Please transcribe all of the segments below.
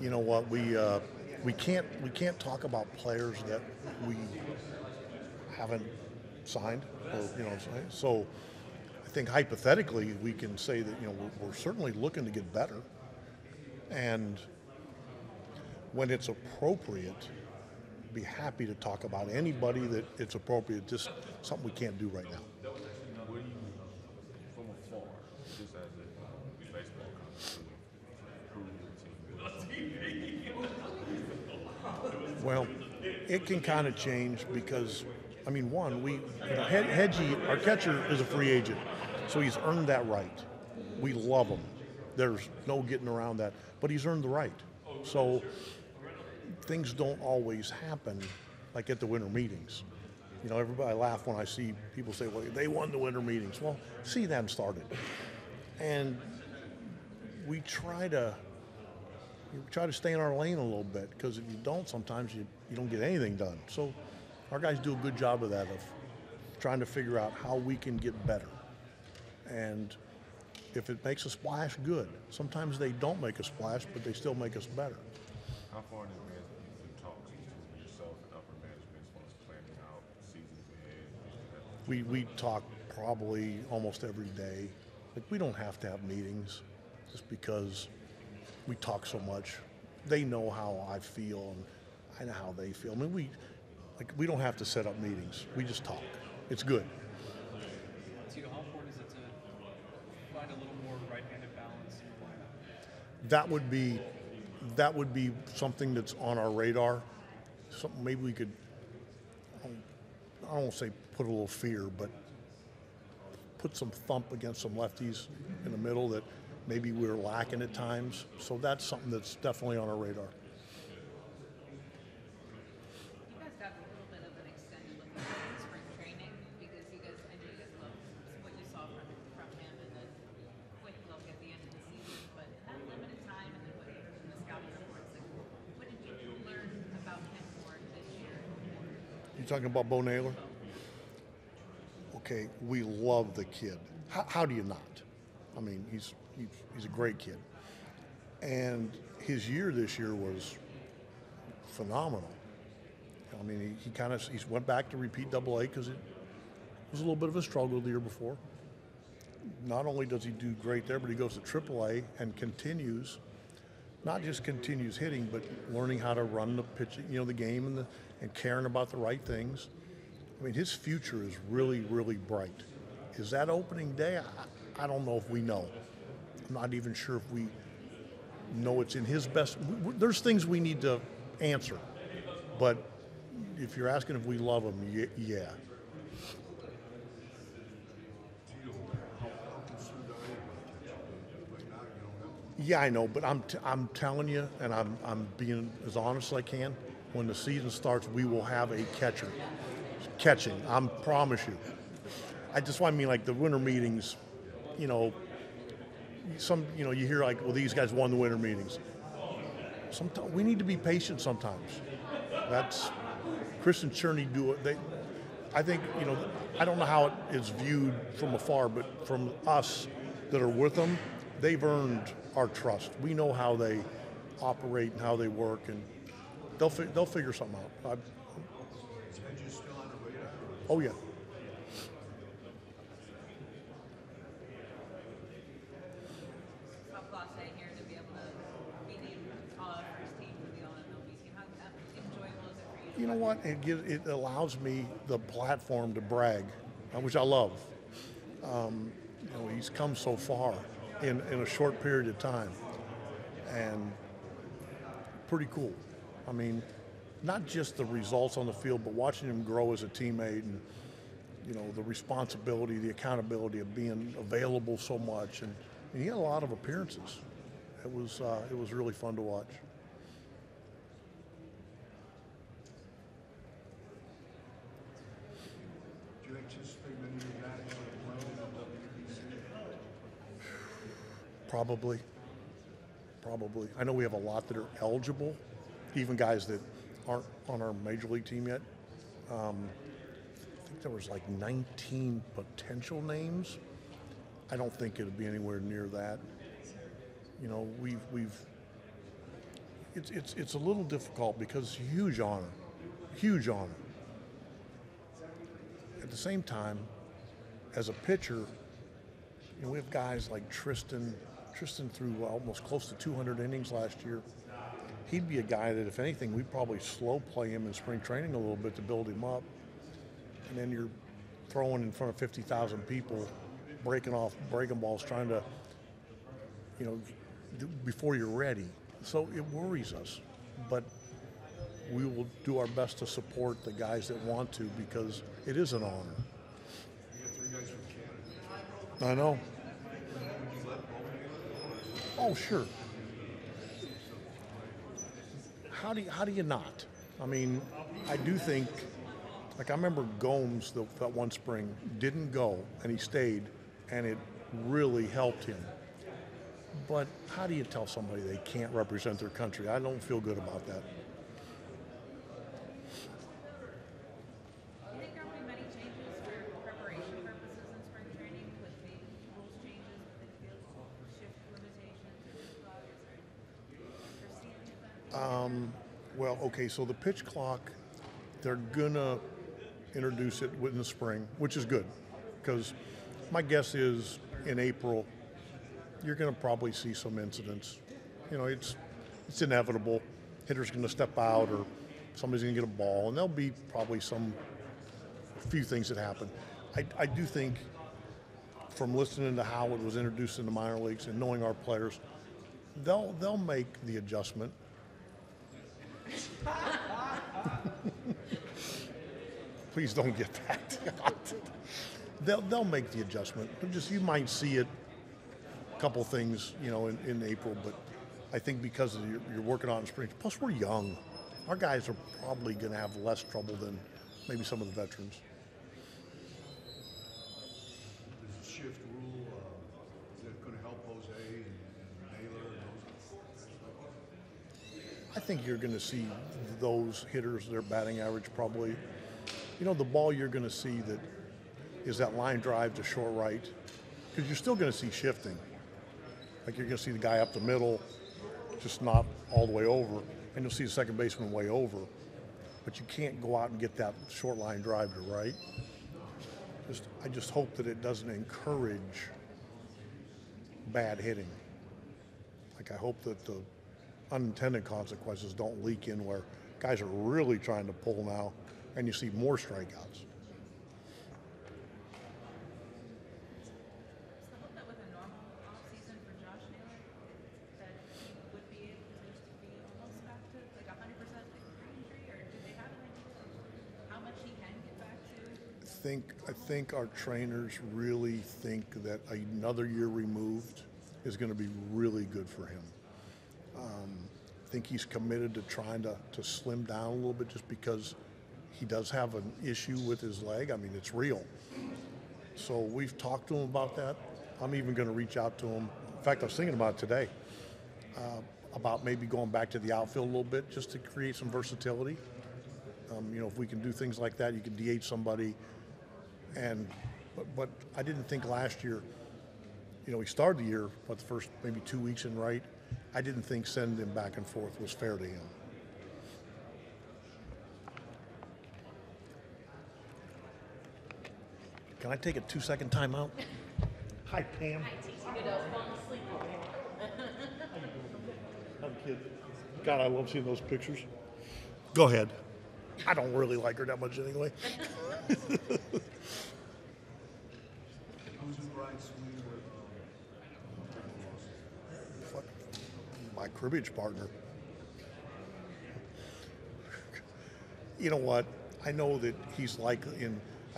you know what, we can't talk about players that we haven't signed, or so I think hypothetically we can say that we're certainly looking to get better, and when it's appropriate, be happy to talk about anybody that it's appropriate. Just something we can't do right now. What do you, from afar, just as a baseball coach, Well, it can kind of change because, I mean, one, Hedgie, our catcher, is a free agent, so he's earned that right. We love him. There's no getting around that, but he's earned the right. So things don't always happen like at the winter meetings. Everybody laugh when I see people say, well, they won the winter meetings. Well, see, that started. And we try to stay in our lane a little bit, because if you don't, sometimes you don't get anything done. So our guys do a good job of that, of trying to figure out how we can get better. And if it makes a splash, good. Sometimes they don't make a splash, but they still make us better. how far in advance do you do talks between yourself and upper management as far as planning out seasons ahead? We talk probably almost every day. Like, we don't have to have meetings just because we talk so much. They know how I feel, and I know how they feel. I mean, we don't have to set up meetings. We just talk. It's good. Tito, how important is it to find a little more right-handed balance in the lineup? That would be something that's on our radar. Something maybe we could, I don't want to say put a little fear, but put some thump against some lefties in the middle that maybe we're lacking at times. So that's something that's definitely on our radar. You guys got a little bit of an extended look at spring training, because I know you guys love what you saw from him, and then quick look at the end of the season. But in that limited time, and then what you heard from the scouting reports, what did you learn about him more this year? You talking about Bo Naylor? Okay, we love the kid. How do you not? I mean, he's a great kid, and his year this year was phenomenal. I mean, he went back to repeat AA because it was a little bit of a struggle the year before. Not only does he do great there, but he goes to AAA and not just continues hitting, but learning how to run the pitch, the game, and caring about the right things. I mean, his future is really, really bright. Is that opening day? I don't know if we know. I'm not even sure if we know it's in his best. There's things we need to answer. But if you're asking if we love him, yeah. Yeah, I know, but I'm telling you, and I'm being as honest as I can. When the season starts, we will have a catcher catching. I promise you. I just want to mean, like, the winter meetings. You hear like, well, these guys won the winter meetings. Sometimes we need to be patient. Sometimes that's Chris and Cherney do it. I think I don't know how it is viewed from afar, but from us that are with them, they've earned our trust. We know how they operate and how they work, and they'll figure something out. Oh yeah. You know what? It allows me the platform to brag, which I love. He's come so far in a short period of time, and pretty cool. I mean, not just the results on the field, but watching him grow as a teammate, and the responsibility, the accountability of being available so much, and he had a lot of appearances. It was really fun to watch. Do you anticipate many of your guys playing in the WBC? Probably. I know we have a lot that are eligible, even guys that aren't on our major league team yet. I think there was like 19 potential names. I don't think it'll be anywhere near that. We've it's a little difficult because it's a huge honor, huge honor. At the same time, as a pitcher, we have guys like Tristan. Tristan threw almost close to 200 innings last year. He'd be a guy that, if anything, we'd probably slow play him in spring training a little bit to build him up. And then you're throwing in front of 50,000 people, breaking balls, trying to, before you're ready. So it worries us. But we will do our best to support the guys that want to, because it is an honor. You got 3 guys from Canada. I know. Would you let both? Oh, sure. How do you not? I mean, I do think, like, I remember Gomes that one spring didn't go, and he stayed, and it really helped him. But how do you tell somebody they can't represent their country? I don't feel good about that. Do you think there will be many changes for preparation purposes in spring training with maybe rules changes with infield shift limitations or pitch clock? Is there foresee any of that? Well, okay, so the pitch clock, they're gonna introduce it in the spring, which is good, because my guess is in April, you're gonna probably see some incidents. It's inevitable. Hitter's gonna step out, or somebody's gonna get a ball, and there'll be probably a few things that happen. I do think, from listening to how it was introduced in the minor leagues and knowing our players, they'll make the adjustment. Please don't get that. They'll make the adjustment. You might see it, a couple things, in April, but I think because you're working on spring. Plus, we're young. Our guys are probably going to have less trouble than maybe some of the veterans. There's a shift rule. Is that going to help Jose and Naylor and those? I think you're going to see those hitters, their batting average probably. The ball you're going to see that is that line drive to short right, because you're still going to see shifting. Like, you're going to see the guy up the middle, just not all the way over, and you'll see the second baseman way over. But you can't go out and get that short line drive to right. I just hope that it doesn't encourage bad hitting. Like, I hope that the unintended consequences don't leak in where guys are really trying to pull now, and you see more strikeouts. So I hope that with a normal off-season for Josh Naylor, that he would be able to be almost back to like 100% like pre-injury, or do they have an idea of how much he can get back to? I think our trainers really think that another year removed is going to be really good for him. I think he's committed to trying to slim down a little bit, just because he does have an issue with his leg. I mean, it's real. So we've talked to him about that. I'm even going to reach out to him. In fact, I was thinking about it today, about maybe going back to the outfield a little bit, just to create some versatility. If we can do things like that, you can DH somebody. But I didn't think last year, he started the year, the first maybe 2 weeks in right. I didn't think sending him back and forth was fair to him. Can I take a 2-second timeout? Hi, Pam. Hi, kid. God, I love seeing those pictures. Go ahead. I don't really like her that much anyway. Who's in Brian Sweeney with? Fuck, my cribbage partner. You know what? I know that he's I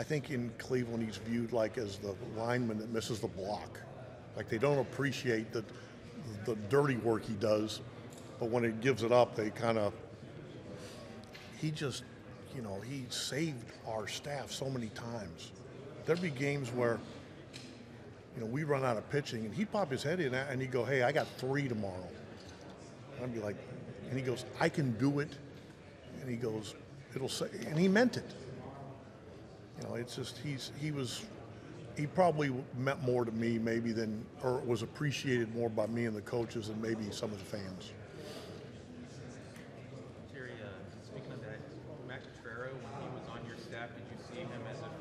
think in Cleveland he's viewed like as the lineman that misses the block. Like, they don't appreciate the dirty work he does, but when he gives it up, they kind of, he saved our staff so many times. There'd be games where, we run out of pitching, and he'd pop his head in and he'd go, "Hey, I got 3 tomorrow." And I'd be like, and he goes, "I can do it." And he goes, "It'll say," and he meant it. It's just, he probably meant more to me maybe or was appreciated more by me and the coaches than maybe some of the fans.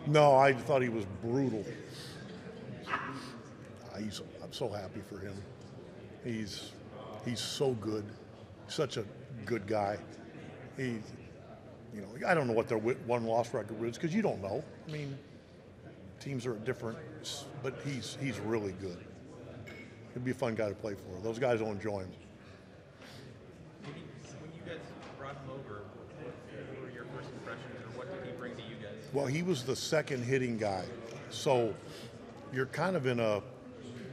No, I thought he was brutal. I'm so happy for him. He's so good, such a good guy. I don't know what their won-loss record is because you don't know. I mean, teams are different, but he's really good. He'd be a fun guy to play for. Those guys will enjoy him. When you guys brought him over, what were your first impressions, or what did he bring to you guys? Well, he was the second hitting guy, so you're kind of in a,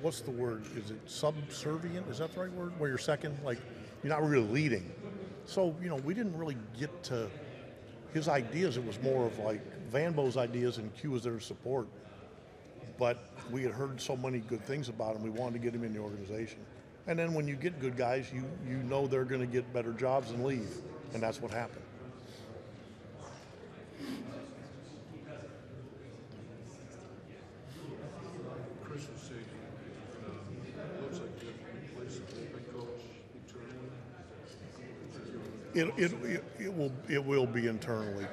what's the word? Is it subservient? Is that the right word? Where you're second, like you're not really leading. So we didn't really get to his ideas. It was more of like Van Bo's ideas, and Q was there to support. But we had heard so many good things about him, we wanted to get him in the organization. And then when you get good guys, you know they're going to get better jobs and leave, and that's what happened. Chris was saying, looks like you have to replace the head coach internally. It will be internally.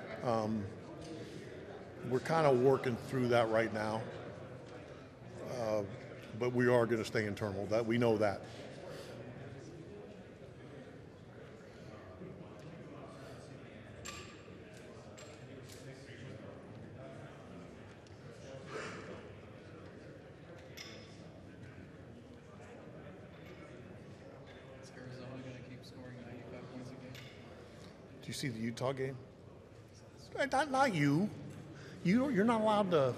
We're kind of working through that right now. But we are going to stay internal. That we know that. Is Arizona going to keep scoring 95 points a game? Did you see the Utah game? Not you. You're not allowed to.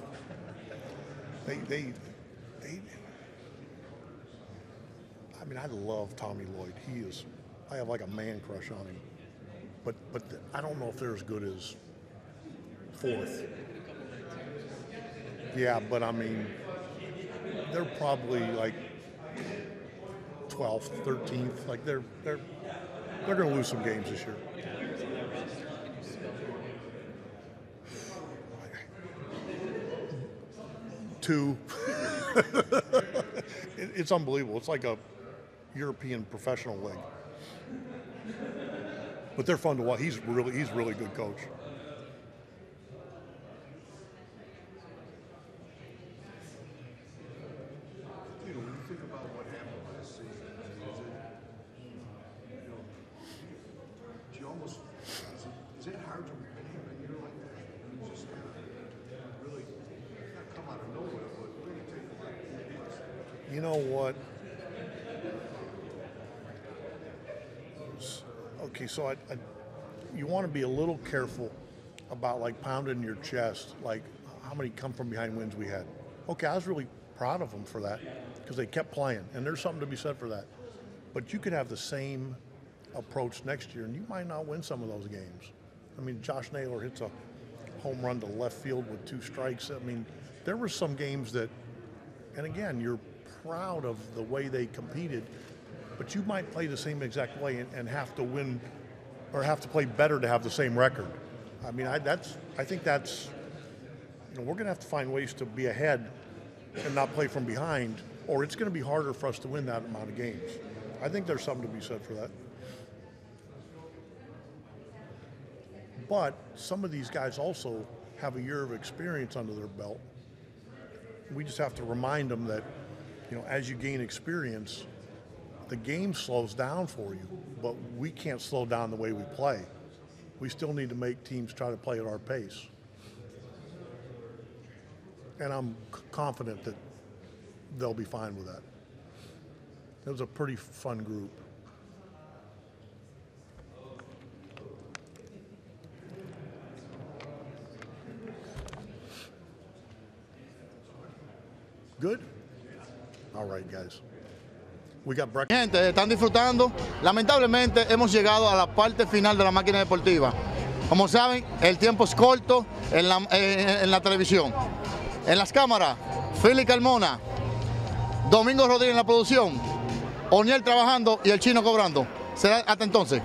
I mean, I love Tommy Lloyd. I have like a man crush on him. But I don't know if they're as good as fourth. Yeah, but I mean, they're probably like 12th, 13th. Like they're going to lose some games this year. Two. It's unbelievable. It's like a European professional league. But they're fun to watch. He's really good coach. When you think about what happened last season, is it hard to repeat a year like that? I mean, just kind of really not come out of nowhere, but really take a lot of hits. You know what? Okay, so you want to be a little careful about like pounding your chest, like how many come from behind wins we had. Okay, I was really proud of them for that because they kept playing, and there's something to be said for that. But you could have the same approach next year, and you might not win some of those games. I mean, Josh Naylor hits a home run to left field with 2 strikes. I mean, there were some games that, and again, you're proud of the way they competed, but you might play the same exact way and have to win or have to play better to have the same record. I mean, I think that's, we're going to have to find ways to be ahead and not play from behind, or it's going to be harder for us to win that amount of games. I think there's something to be said for that. But some of these guys also have a year of experience under their belt. We just have to remind them that, as you gain experience, the game slows down for you, but we can't slow down the way we play. We still need to make teams try to play at our pace. And I'm confident that they'll be fine with that. It was a pretty fun group. Good? All right, guys. We got breakfast. Gente, están disfrutando. Lamentablemente hemos llegado a la parte final de la máquina deportiva. Como saben, el tiempo es corto en la televisión. En las cámaras, Philly Carmona, Domingo Rodríguez en la producción, Oniel trabajando y el Chino cobrando. Será hasta entonces.